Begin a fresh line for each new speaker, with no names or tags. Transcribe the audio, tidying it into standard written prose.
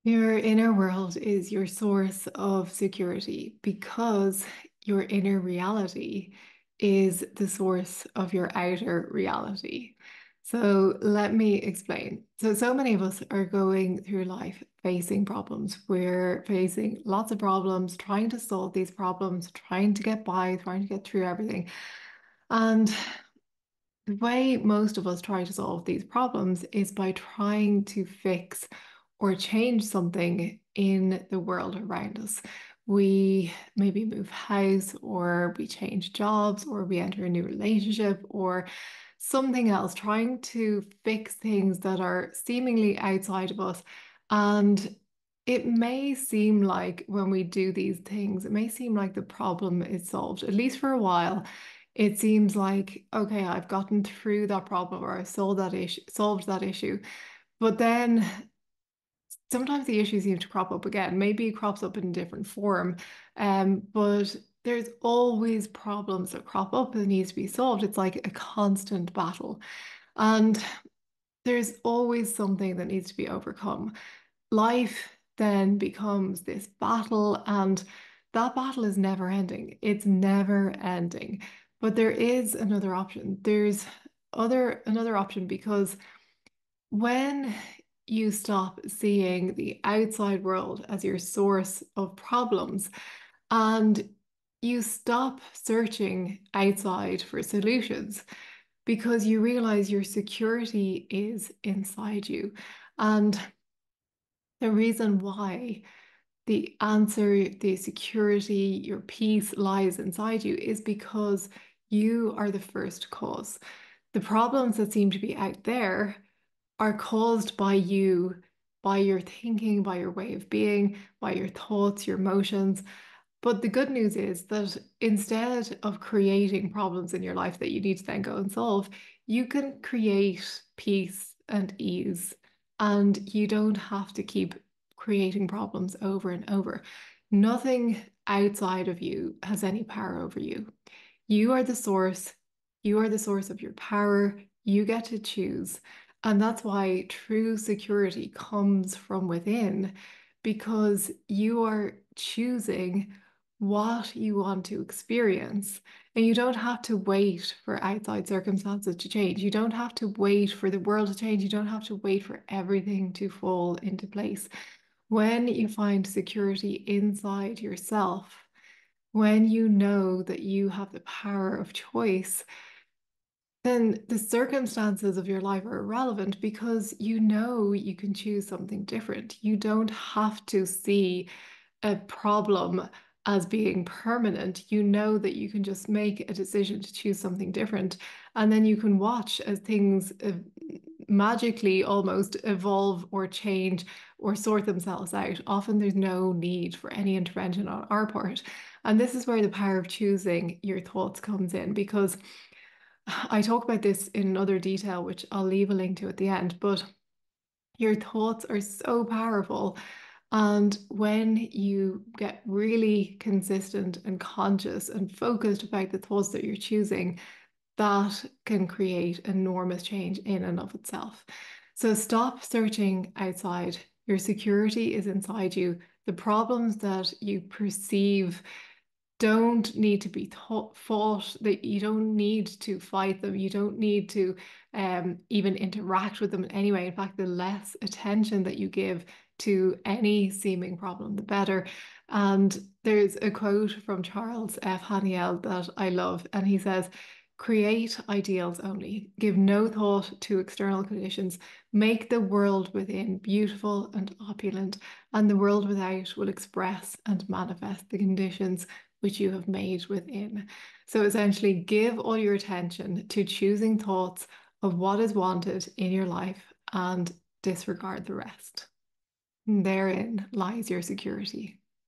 Your inner world is your source of security because your inner reality is the source of your outer reality. So let me explain. So many of us are going through life facing problems. We're facing lots of problems, trying to solve these problems, trying to get by, trying to get through everything. And the way most of us try to solve these problems is by trying to fix or change something in the world around us. We maybe move house, or we change jobs, or we enter a new relationship, or something else, trying to fix things that are seemingly outside of us. And it may seem like when we do these things, it may seem like the problem is solved, at least for a while. It seems like, okay, I've gotten through that problem or I've solved that issue. But then sometimes the issue seems to crop up again. Maybe it crops up in a different form. But there's always problems that crop up that needs to be solved. It's like a constant battle. And there's always something that needs to be overcome. Life then becomes this battle, and that battle is never ending. It's never ending. But there is another option. There's other another option because when you stop seeing the outside world as your source of problems and you stop searching outside for solutions because you realize your security is inside you. And the reason why the answer, the security, your peace lies inside you is because you are the first cause. The problems that seem to be out there are caused by you, by your thinking, by your way of being, by your thoughts, your emotions. But the good news is that instead of creating problems in your life that you need to then go and solve, you can create peace and ease, and you don't have to keep creating problems over and over. Nothing outside of you has any power over you. You are the source. You are the source of your power. You get to choose. And that's why true security comes from within, because you are choosing what you want to experience. And you don't have to wait for outside circumstances to change. You don't have to wait for the world to change. You don't have to wait for everything to fall into place. When you find security inside yourself, when you know that you have the power of choice, then the circumstances of your life are irrelevant because you know you can choose something different. You don't have to see a problem as being permanent. You know that you can just make a decision to choose something different. And then you can watch as things magically almost evolve or change or sort themselves out. Often there's no need for any intervention on our part. And this is where the power of choosing your thoughts comes in, because I talk about this in other detail, which I'll leave a link to at the end, but your thoughts are so powerful. And when you get really consistent and conscious and focused about the thoughts that you're choosing, that can create enormous change in and of itself. So stop searching outside. Your security is inside you. The problems that you perceive don't need to be fought, that you don't need to fight them, you don't need to even interact with them in any way. In fact, the less attention that you give to any seeming problem, the better. And there's a quote from Charles F. Haniel that I love, and he says, create ideals only, give no thought to external conditions, make the world within beautiful and opulent, and the world without will express and manifest the conditions which you have made within. So essentially, give all your attention to choosing thoughts of what is wanted in your life and disregard the rest. And therein lies your security.